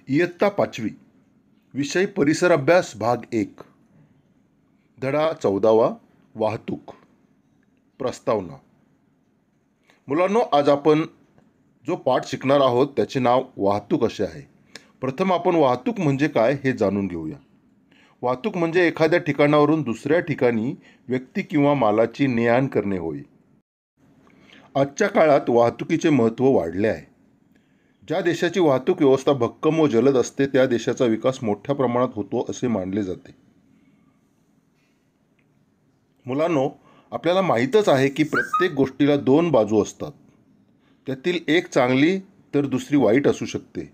इयत्ता 5वी विषय परिसर अभ्यास भाग 1 धडा 14वा वाहतूक प्रस्तावना. मुलांनो, आज आपण जो पाठ शिकणार आहोत त्याचे नाव वाहतूक असे आहे. प्रथम आपण वाहतूक म्हणजे काय हे जाणून घेऊया. वाहतूक म्हणजे एखाद्या ठिकाणावरून दुसऱ्या ठिकाणी व्यक्ती किंवा मालाची ने-आण करणे होय. आजच्या काळात वाहतुकीचे महत्त्व वाढले आहे. ज्या देशाची वाहतूक व्यवस्था भक्कम व जलद असते त्या देशाचा विकास मोठ्या प्रमाणात होतो असे मानले जाते. मुलांनो, आपल्याला माहीतच आहे की प्रत्येक गोष्टीला दोन बाजू असतात. त्यातील एक चांगली तर दुसरी वाईट असू शकते.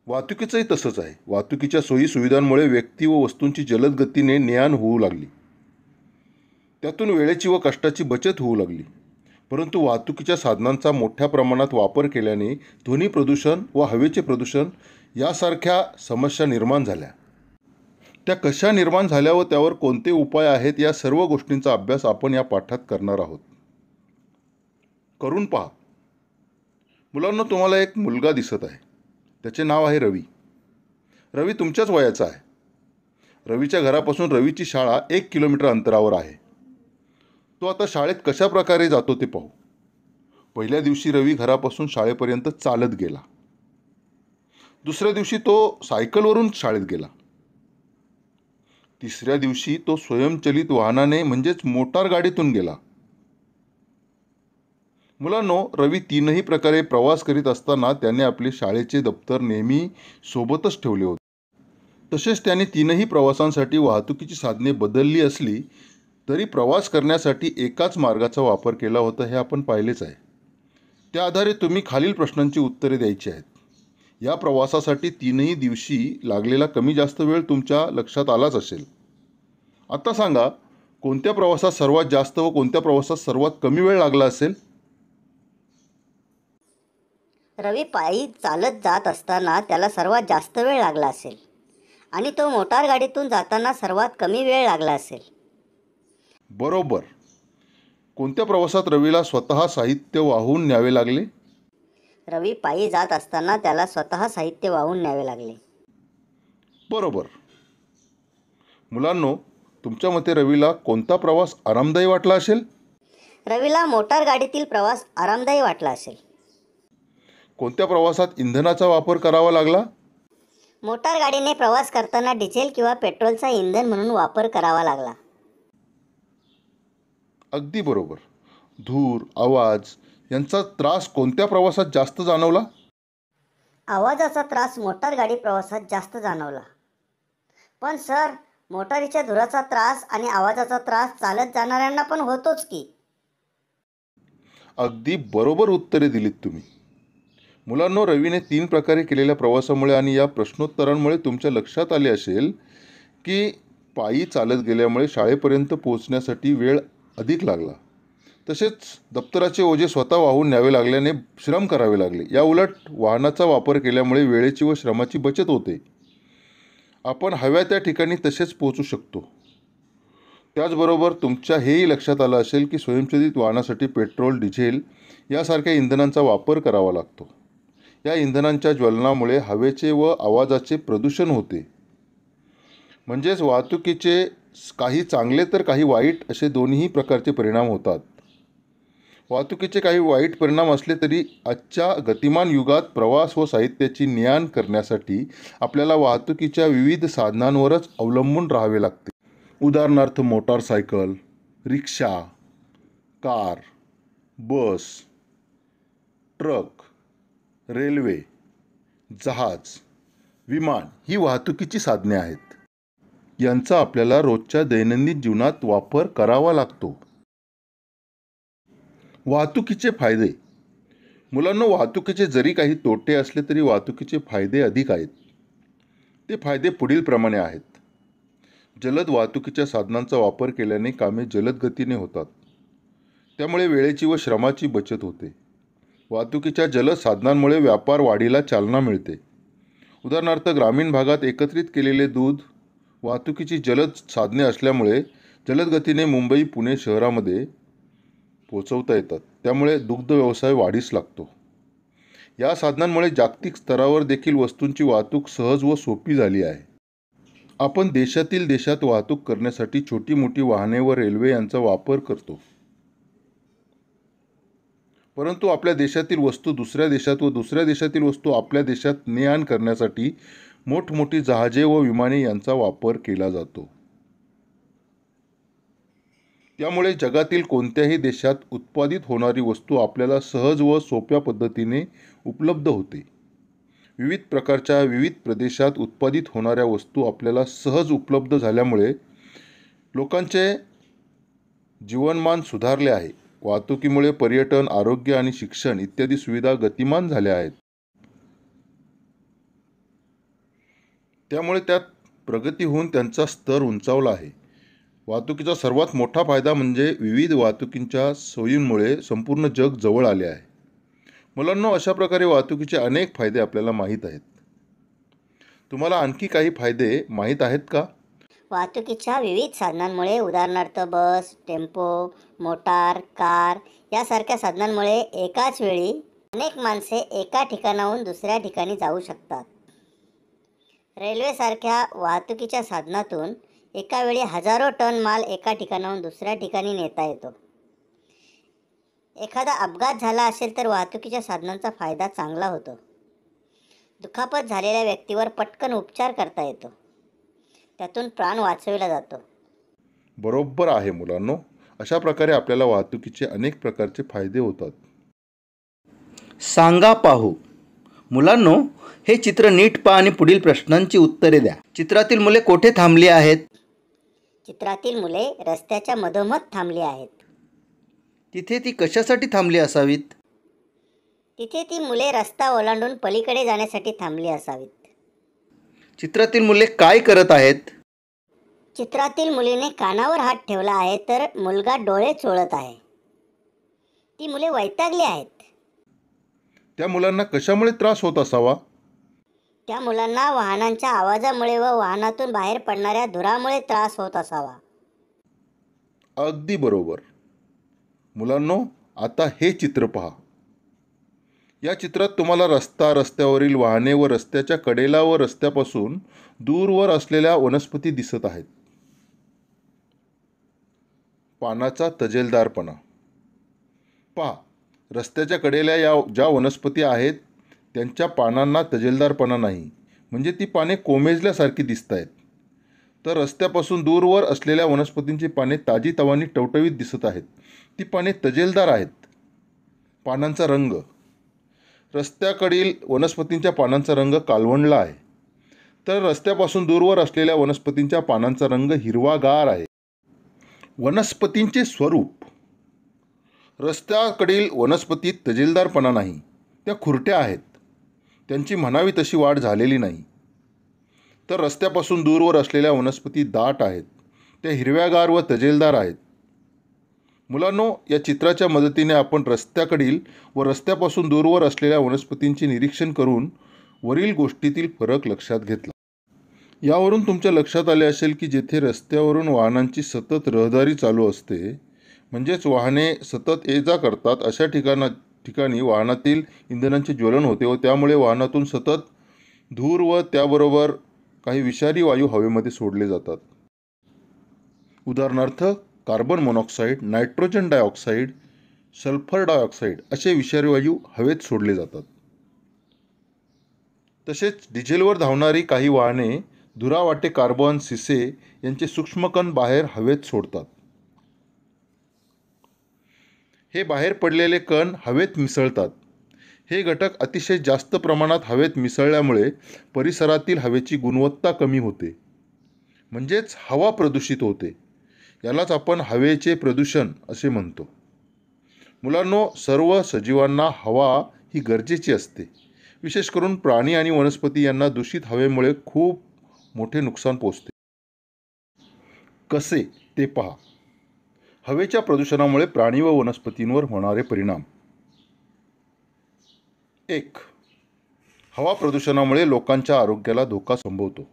वाहतुकीचंही तसंच आहे. वाहतुकीच्या सोयी सुविधांमुळे व्यक्ती व वस्तूंची जलद गतीने ने-आण होऊ लागली. त्यातून वेळेची व कष्टाची बचत होऊ लागली. परंतु वाहतुकीच्या साधनांचा मोठ्या प्रमाणात वापर केल्याने ध्वनी प्रदूषण व हवेचे प्रदूषण यासारख्या समस्या निर्माण झाल्या. त्या कशा निर्माण झाल्या व त्यावर कोणते उपाय आहेत या सर्व गोष्टींचा अभ्यास आपण या पाठात करणार आहोत. करून पहा. मुलांना, तुम्हाला एक मुलगा दिसत आहे. त्याचे नाव आहे रवी. रवी तुमच्याच वयाचा आहे. रवीच्या घरापासून रवीची शाळा 1 किलोमीटर अंतरावर आहे. तो आता शाळेत कशा प्रकारे जातो ते पाहू. पहिल्या दिवशी रवी घरापासून शाळेपर्यंत चालत गेला. दुसऱ्या दिवशी तो सायकलवरून शाळेत गेला. तिसऱ्या दिवशी तो स्वयंचलित वाहनाने म्हणजेच मोटार गाडीतून गेला. मुलांनो, रवी तीनही प्रकारे प्रवास करीत असताना त्याने आपले शाळेचे दप्तर नेहमी सोबतच ठेवले होते. तसेच त्याने तीनही प्रवासांसाठी वाहतुकीची साधने बदलली असली तरी प्रवास करण्यासाठी एकाच मार्गाचा वापर केला होता हे आपण पाहिलेच आहे. त्या आधारे तुम्ही खालील प्रश्नांची उत्तरे द्यायची आहेत. या प्रवासासाठी तीनही दिवशी लागलेला कमी जास्त वेळ तुमच्या लक्षात आलाच असेल. आता सांगा, कोणत्या प्रवासात सर्वात जास्त व कोणत्या प्रवासात सर्वात कमी वेळ लागला असेल? रवी पायी चालत जात असताना त्याला सर्वात जास्त वेळ लागला असेल आणि तो मोटार गाडीतून जाताना सर्वात कमी वेळ लागला असेल. बरोबर. कोणत्या प्रवासात रवीला स्वतः साहित्य वाहून न्यावे लागले? रवी पायी जात असताना त्याला स्वतः साहित्य वाहून न्यावे लागले. बरोबर. मुलांनो, तुमच्या मते रवीला कोणता प्रवास आरामदायी वाटला असेल? रवीला मोटार गाडीतील प्रवास आरामदायी वाटला असेल. कोणत्या प्रवासात इंधनाचा वापर करावा लागला? मोटार गाडीने प्रवास करताना डिझेल किंवा पेट्रोलचा इंधन म्हणून वापर करावा लागला. अगदी बरोबर. धूर, आवाज यांचा त्रास कोणत्या प्रवासात जास्त जाणवला? आवाजाचा त्रास मोटार गाडी प्रवासात जास्त जाणवला. पण सर, मोटारीच्या धुराचा त्रास आणि आवाजाचा त्रास चालत जाणाऱ्यांना पण होतोच की. अगदी बरोबर उत्तरे दिलीत तुम्ही. मुलांनो, रवीने 3 प्रकारे केलेल्या प्रवासामुळे आणि या प्रश्नोत्तरांमुळे तुमच्या लक्षात आले असेल की पायी चालत गेल्यामुळे शाळेपर्यंत पोहोचण्यासाठी वेळ अधिक लागला. तसेच दप्तराचे ओझे स्वतः वाहून न्यावे लागल्याने श्रम करावे लागले. या उलट वाहनाचा वापर केल्यामुळे वेळेची व श्रमाची बचत होते. आपण हव्या त्या ठिकाणी तसेच पोहोचू शकतो. त्याचबरोबर तुमच्या हेही लक्षात आलं असेल की स्वयंचलित वाहनासाठी पेट्रोल, डिझेल यासारख्या इंधनांचा वापर करावा लागतो. या इंधनांच्या ज्वलनामुळे हवेचे व आवाजाचे प्रदूषण होते. म्हणजेच वाहतुकीचे काही चांगले तर काही वाईट असे दोन्ही प्रकारचे परिणाम होतात. वाहतुकीचे काही वाईट परिणाम असले तरी आजच्या गतिमान युगात प्रवास व साहित्याची ने-आण करण्यासाठी आपल्याला वाहतुकीच्या विविध साधनांवरच अवलंबून राहावे लागते. उदाहरणार्थ मोटारसायकल, रिक्षा, कार, बस, ट्रक, रेल्वे, जहाज, विमान ही वाहतुकीची साधने आहेत. यांचा आपल्याला रोजच्या दैनंदिन जीवनात वापर करावा लागतो. वाहतुकीचे फायदे. मुलांनो, वाहतुकीचे जरी काही तोटे असले तरी वाहतुकीचे फायदे अधिक आहेत. ते फायदे पुढील प्रमाणे आहेत. जलद वाहतुकीच्या साधनांचा वापर केल्याने कामे जलद गतीने होतात. त्यामुळे वेळेची व श्रमाची बचत होते. वाहतुकीच्या जलद साधनांमुळे व्यापार वाढीला चालना मिळते. उदाहरणार्थ ग्रामीण भागात एकत्रित केलेले दूध वाहतुकीची जलद साधने असल्यामुळे जलद गतीने मुंबई, पुणे शहरामध्ये पोहोचवता येतात. त्यामुळे दुग्ध व्यवसाय वाढीस लागतो. या साधनांमुळे जागतिक स्तरावर देखील वस्तूंची वाहतूक सहज व सोपी झाली आहे. आपण देशातील देशात वाहतूक करण्यासाठी छोटी मोठी वाहने व रेल्वे यांचा वापर करतो. परंतु आपल्या देशातील वस्तू दुसऱ्या देशात व दुसऱ्या देशातील वस्तू आपल्या देशात ने-आण करण्यासाठी मोठमोठी जहाजे व विमाने यांचा वापर केला जातो. त्यामुळे जगातील कोणत्याही देशात उत्पादित होणारी वस्तू आपल्याला सहज व सोप्या पद्धतीने उपलब्ध होते. विविध प्रकारच्या विविध प्रदेशात उत्पादित होणाऱ्या वस्तू आपल्याला सहज उपलब्ध झाल्यामुळे लोकांचे जीवनमान सुधारले आहे. वाहतुकीमुळे पर्यटन, आरोग्य आणि शिक्षण इत्यादी सुविधा गतिमान झाल्या आहेत. त्यामुळे त्यात प्रगती होऊन त्यांचा स्तर उंचावला आहे. वाहतुकीचा सर्वात मोठा फायदा म्हणजे विविध वाहतुकीच्या सोयींमुळे संपूर्ण जग जवळ आले आहे. मुलांनो, अशा प्रकारे वाहतुकीचे अनेक फायदे आपल्याला माहीत आहेत. तुम्हाला आणखी काही फायदे माहीत आहेत का? वाहतुकीच्या विविध साधनांमुळे, उदाहरणार्थ बस, टेम्पो, मोटार, कार यासारख्या साधनांमुळे एकाच वेळी अनेक माणसे एका ठिकाणाहून दुसऱ्या ठिकाणी जाऊ शकतात. रेल्वेसारख्या वाहतुकीच्या साधनातून एका वेळी हजारो टन माल एका ठिकाणाहून दुसऱ्या ठिकाणी नेता येतो. एखादा अपघात झाला असेल तर वाहतुकीच्या साधनांचा फायदा चांगला होतो. दुखापत झालेल्या व्यक्तीवर पटकन उपचार करता येतो. त्यातून प्राण वाचविला जातो. बरोबर आहे मुलांनो. अशा प्रकारे आपल्याला वाहतुकीचे अनेक प्रकारचे फायदे होतात. सांगा पाहू. मुलांनो, हे चित्र नीट पहा आणि पुढील प्रश्नांची उत्तरे द्या. चित्रातील मुले कोठे थांबली आहेत? चित्रातील मुले रस्त्याच्या मधोमध थांबली आहेत. तिथे ती कशासाठी थांबली असावीत? तिथे ती मुले रस्ता ओलांडून पलीकडे जाण्यासाठी थांबली असावीत. चित्रातील मुले काय करत आहेत? चित्रातील मुलीने कानावर हात ठेवला आहे तर मुलगा डोळे चोळत आहे. ती मुले वैतागली आहेत. त्या मुलांना कशामुळे त्रास होत असावा? त्या मुलांना वाहनांच्या आवाजामुळे व वाहनातून बाहेर पडणाऱ्या धुरामुळे त्रास होत असावा. अगदी बरोबर. मुलांनो, आता हे चित्र पहा. या चित्रात तुम्हाला रस्ता, रस्त्यावरील वाहने व रस्त्याच्या कडेला व रस्त्यापासून दूरवर असलेल्या वनस्पती दिसत आहेत. पानाचा तजेलदारपणा पहा. रस्त्याच्या कडेला ज्या वनस्पती आहेत त्यांच्या पानांना तजेलदारपणा नाही, म्हणजे ती पाने कोमेजल्यासारखी दिसत आहेत. तर रस्त्यापासून दूरवर असलेल्या वनस्पतींची पाने ताजीतवानी टवटवीत दिसत आहेत. ती पाने तजेलदार आहेत. पानांचा रंग. रस्त्याकडील वनस्पतींच्या पानांचा रंग कालवंडला आहे, तर रस्त्यापासून दूरवर असलेल्या वनस्पतींच्या पानांचा रंग हिरवागार आहे. वनस्पतींचे स्वरूप. रस्त्याकडील वनस्पतीत तजेलदारपणा नाही, त्या खुरट्या आहेत. त्यांची म्हणावी तशी वाढ झालेली नाही. तर रस्त्यापासून दूरवर असलेल्या वनस्पती दाट आहेत, त्या हिरव्यागार व तजेलदार आहेत. मुलांनो, या चित्राच्या मदतीने आपण रस्त्याकडील व रस्त्यापासून दूरवर असलेल्या वनस्पतींचे निरीक्षण करून वरील गोष्टीतील फरक लक्षात घेतला. यावरून तुमच्या लक्षात आले असेल की जेथे रस्त्यावरून वाहनांची सतत रहदारी चालू असते, म्हणजेच वाहने सतत ये जा करतात, अशा ठिकाणी वाहनातील इंधनांचे ज्वलन होते व त्यामुळे वाहनातून सतत धूर व त्याबरोबर काही विषारी वायू हवेमध्ये सोडले जातात. उदाहरणार्थ carbon monoxide, nitrogen dioxide, sulphur dioxide असे विषारी वायू हवेत सोडले जातात. तसेच डिझेलवर धावणारी काही वाहने धुरावाटे कार्बन, शिसे यांचे सूक्ष्मकण बाहेर हवेत सोडतात. हे बाहेर पडलेले कण हवेत मिसळतात. हे घटक अतिशय जास्त प्रमाणात हवेत मिसळल्यामुळे परिसरातील हवेची गुणवत्ता कमी होते, म्हणजेच हवा प्रदूषित होते. यालाच आपण हवेचे प्रदूषण असे म्हणतो. मुलांनो, सर्व सजीवांना हवा ही गरजेची असते. विशेष करून प्राणी आणि वनस्पती यांना दूषित हवेमुळे खूप मोठे नुकसान पोचते. कसे ते पहा. हवेच्या प्रदूषणामुळे प्राणी व वनस्पतींवर होणारे परिणाम. 1. हवा प्रदूषणामुळे लोकांच्या आरोग्याला धोका संभवतो.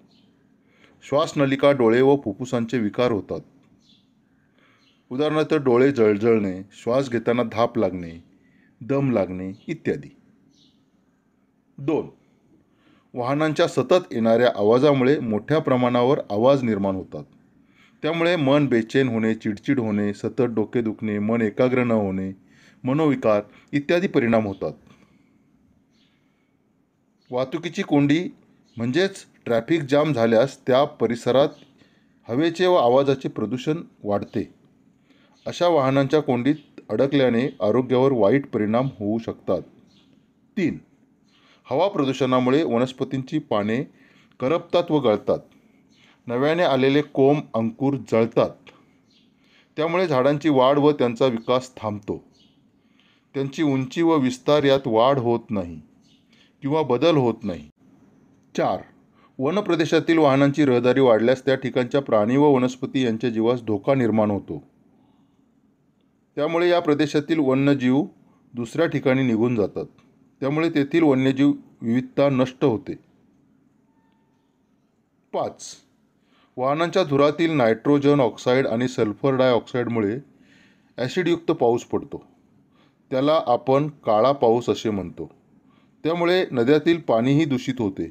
श्वासनलिका, डोळे व फुफ्फुसांचे विकार होतात. उदाहरणार्थ डोळे जळजळणे, श्वास घेताना धाप लागणे, दम लागणे इत्यादी. 2. वाहनांच्या सतत येणाऱ्या आवाजामुळे मोठ्या प्रमाणावर आवाज निर्माण होतात. त्यामुळे मन बेचैन होणे, चिडचिड होणे, सतत डोके दुखणे, मन एकाग्र न होणे, मनोविकार इत्यादी परिणाम होतात. वाहतुकीची कोंडी म्हणजेच ट्रॅफिक जाम झाल्यास त्या परिसरात हवेचे व आवाजाचे प्रदूषण वाढते. अशा वाहनांच्या कोंडीत अडकल्याने आरोग्यावर वाईट परिणाम होऊ शकतात. 3. हवा प्रदूषणामुळे वनस्पतींची पाने करपतात व गळतात. नव्याने आलेले कोंब अंकुर जळतात. त्यामुळे झाडांची वाढ व त्यांचा विकास थांबतो. त्यांची उंची व विस्तार यात वाढ होत नाही किंवा बदल होत नाही. 4. वन प्रदेशातील वाहनांची रहदारी वाढल्यास त्या ठिकाणच्या प्राणी व वनस्पती यांच्या जीवास धोका निर्माण होतो. त्यामुळे या प्रदेशातील वन्यजीव दुसऱ्या ठिकाणी निघून जातात. त्यामुळे तेथील वन्यजीव विविधता नष्ट होते. 5. वाहनांच्या धुरातील नायट्रोजन ऑक्साईड आणि सल्फर डायऑक्साईडमुळे ॲसिडयुक्त पाऊस पडतो. त्याला आपण काळा पाऊस असे म्हणतो. त्यामुळे नद्यातील पाणीही दूषित होते.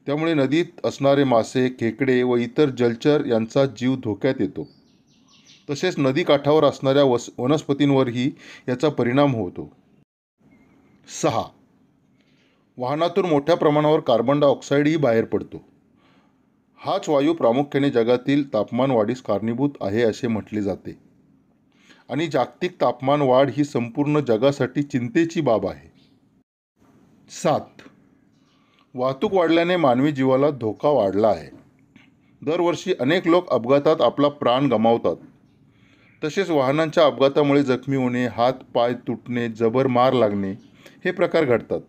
त्यामुळे नदीत असणारे मासे, खेकडे व इतर जलचर यांचा जीव धोक्यात येतो. तसेच नदीकाठावर असणाऱ्या वनस्पतींवरही याचा परिणाम होतो. 6. वाहनातून मोठ्या प्रमाणावर कार्बन डायऑक्साईडही बाहेर पडतो. हाच वायू प्रामुख्याने जगातील तापमान वाढीस कारणीभूत आहे असे म्हटले जाते आणि जागतिक तापमान वाढ ही संपूर्ण जगासाठी चिंतेची बाब आहे. 7. वाहतूक वाढल्याने मानवी जीवाला धोका वाढला आहे. दरवर्षी अनेक लोक अपघातात आपला प्राण गमावतात. तसेच वाहनांच्या अपघातामुळे जखमी होणे, हात पाय तुटणे, जबर मार लागणे हे प्रकार घडतात.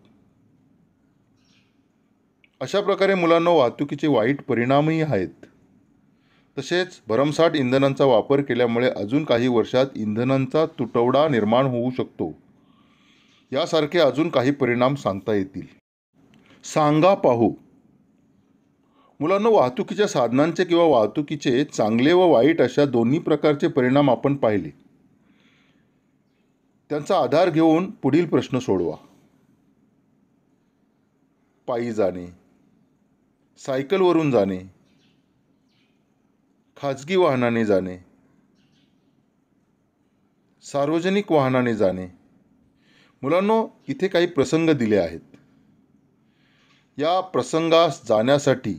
अशा प्रकारे मुलांना वाहतुकीचे वाईट परिणामही आहेत. तसेच भरमसाठ इंधनांचा वापर केल्यामुळे अजून काही वर्षात इंधनांचा तुटवडा निर्माण होऊ शकतो. यासारखे अजून काही परिणाम सांगता येतील. सांगा पाहू. मुलांना वाहतुकीच्या साधनांचे किंवा वाहतुकीचे चांगले व वाईट अशा दोन्ही प्रकारचे परिणाम आपण पाहिले. त्यांचा आधार घेऊन पुढील प्रश्न सोडवा. पायी जाणे, सायकलवरून जाणे, खाजगी वाहनाने जाणे, सार्वजनिक वाहनाने जाणे. मुलांनो, इथे काही प्रसंग दिले आहेत. या प्रसंगास जाण्यासाठी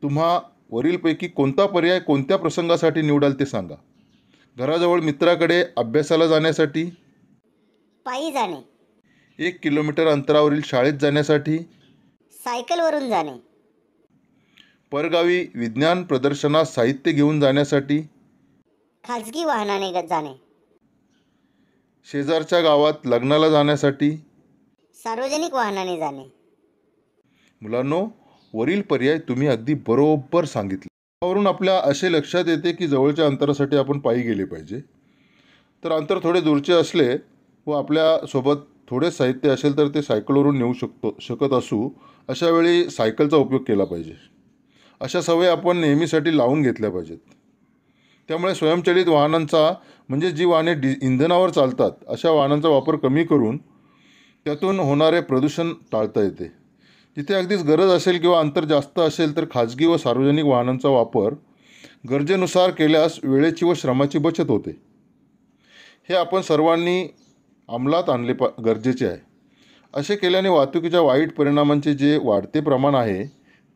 तुम्हा वरीलपैकी कोणता पर्याय कोणत्या प्रसंगासाठी निवडाल ते सांगा. घराजवळ मित्राकडे अभ्यासाला जाण्यासाठी, पायी जाणे, 1 किलोमीटर अंतरावरील शाळेत जाण्यासाठी, सायकलवरून जाणे, परगावी विज्ञान प्रदर्शनास साहित्य घेऊन जाण्यासाठी, खाजगी वाहनाने जाणे, शेजारच्या गावात लग्नाला जाण्यासाठी. सार्वजनिक वाहनाने जाणे. मुलांनो, वरील पर्याय तुम्ही अगदी बरोबर सांगितले. त्यावरून आपल्या असे लक्षात येते की जवळच्या अंतरासाठी आपण पायी गेले पाहिजे. तर अंतर थोडे दूरचे असले व आपल्यासोबत थोडे साहित्य असेल तर ते सायकलवरून नेऊ शकत असू अशा वेळी सायकलचा उपयोग केला पाहिजे. अशा सवयी आपण नेहमीसाठी लावून घेतल्या पाहिजेत. त्यामुळे स्वयंचलित वाहनांचा म्हणजे जी वाहने इंधनावर चालतात अशा वाहनांचा वापर कमी करून त्यातून होणारे प्रदूषण टाळता येते. जिथे अगदीच गरज असेल किंवा अंतर जास्त असेल तर खाजगी व सार्वजनिक वाहनांचा वापर गरजेनुसार केल्यास वेळेची व श्रमाची बचत होते. हे आपण सर्वांनी अंमलात आणले गरजेचे आहे. असे केल्याने वाहतुकीच्या वाईट परिणामांचे जे वाढते प्रमाण आहे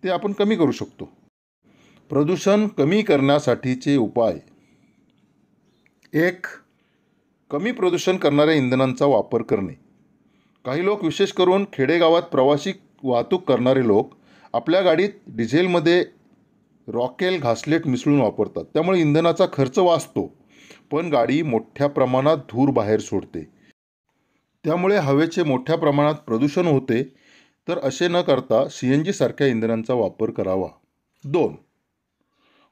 ते आपण कमी करू शकतो. प्रदूषण कमी करण्यासाठीचे उपाय. 1. कमी प्रदूषण करणाऱ्या इंधनांचा वापर करणे. काही लोक, विशेष करून खेडेगावात प्रवासी वाहतूक करणारे लोक, आपल्या गाडीत डिझेलमध्ये रॉकेल घासलेट मिसळून वापरतात. त्यामुळे इंधनाचा खर्च वाचतो, पण गाडी मोठ्या प्रमाणात धूर बाहेर सोडते. त्यामुळे हवेचे मोठ्या प्रमाणात प्रदूषण होते. तर असे न करता CNG सारख्या इंधनांचा वापर करावा. 2.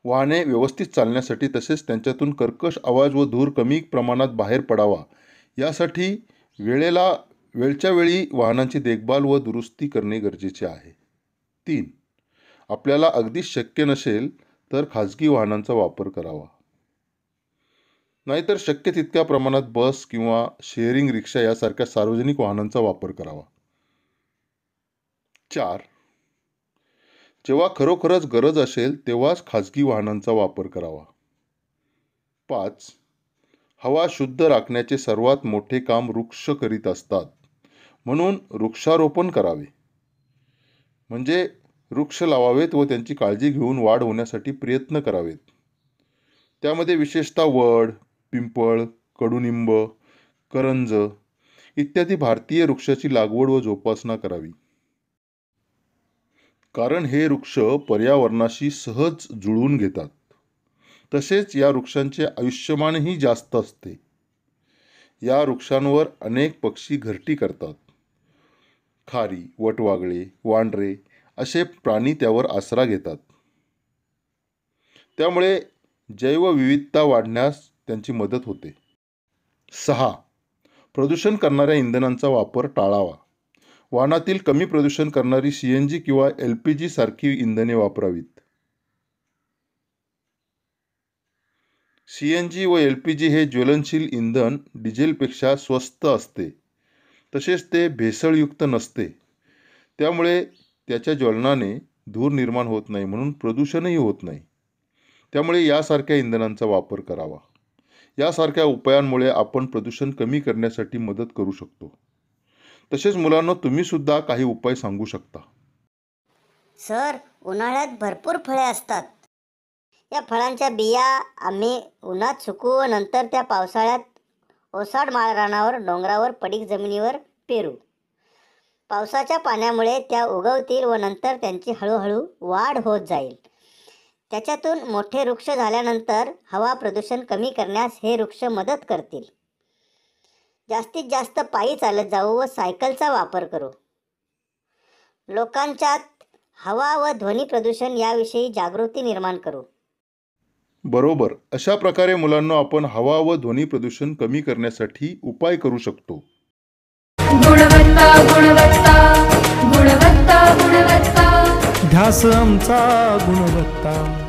वाहने व्यवस्थित चालण्यासाठी तसेच त्यांच्यातून कर्कश आवाज व धूर कमी प्रमाणात बाहेर पडावा यासाठी वेळच्या वेळी वाहनांची देखभाल व दुरुस्ती करणे गरजेचे आहे. 3. आपल्याला अगदीच शक्य नसेल तर खाजगी वाहनांचा वापर करावा. नाहीतर शक्य तितक्या प्रमाणात बस किंवा शेअरिंग रिक्षा यासारख्या सार्वजनिक वाहनांचा वापर करावा. 4. जेव्हा खरोखरच गरज असेल तेव्हाच खाजगी वाहनांचा वापर करावा. 5. हवा शुद्ध राखण्याचे सर्वात मोठे काम वृक्ष करीत असतात, म्हणून वृक्षारोपण करावे. म्हणजे वृक्ष लावावेत व त्यांची काळजी घेऊन वाढ होण्यासाठी प्रयत्न करावेत. त्यामध्ये विशेषतः वड, पिंपळ, कडुनिंब, करंज इत्यादी भारतीय वृक्षाची लागवड व जोपासना करावी. कारण हे वृक्ष पर्यावरणाशी सहज जुळवून घेतात. तसेच या वृक्षांचे आयुष्यमानही जास्त असते. या वृक्षांवर अनेक पक्षी घरटी करतात. खारी, वटवागळे, वानरे असे प्राणी त्यावर आसरा घेतात. त्यामुळे जैवविविधता वाढण्यास त्यांची मदत होते. 6. प्रदूषण करणाऱ्या इंधनांचा वापर टाळावा. वाहनातील कमी प्रदूषण करणारी CNG किंवा LPG सारखी इंधने वापरावीत. CNG व LPG हे ज्वलनशील इंधन डिझेलपेक्षा स्वस्त असते. तसेच ते भेसळयुक्त नसते. त्यामुळे त्याच्या ज्वलनाने धूर निर्माण होत नाही, म्हणून प्रदूषणही होत नाही. त्यामुळे यासारख्या इंधनांचा वापर करावा. यासारख्या उपायांमुळे आपण प्रदूषण कमी करण्यासाठी मदत करू शकतो. तसेच मुलांना तुम्ही सुद्धा काही उपाय सांगू शकता. सर, उन्हाळ्यात भरपूर फळे असतात. या फळांच्या बिया आम्ही उन्हात सुकवू व नंतर त्या पावसाळ्यात ओसाड माळरानावर, डोंगरावर, पडीक जमिनीवर पेरू. पावसाच्या पाण्यामुळे त्या उगवतील व नंतर त्यांची हळूहळू वाढ होत जाईल. त्याच्यातून मोठे वृक्ष झाल्यानंतर हवा प्रदूषण कमी करण्यास हे वृक्ष मदत करतील. जास्तीत जास्त पायी चालत जाऊ व सायकलचा वापर करू. लोकांच्यात हवा व ध्वनी प्रदूषण याविषयी जागृती निर्माण करू. बरोबर. अशा प्रकारे मुलांना आपण हवा व ध्वनी प्रदूषण कमी करण्यासाठी उपाय करू शकतो. गुणवत्ता गुणवत्ता गुणवत्ता गुणवत्ता ध्यास आमचा गुणवत्ता.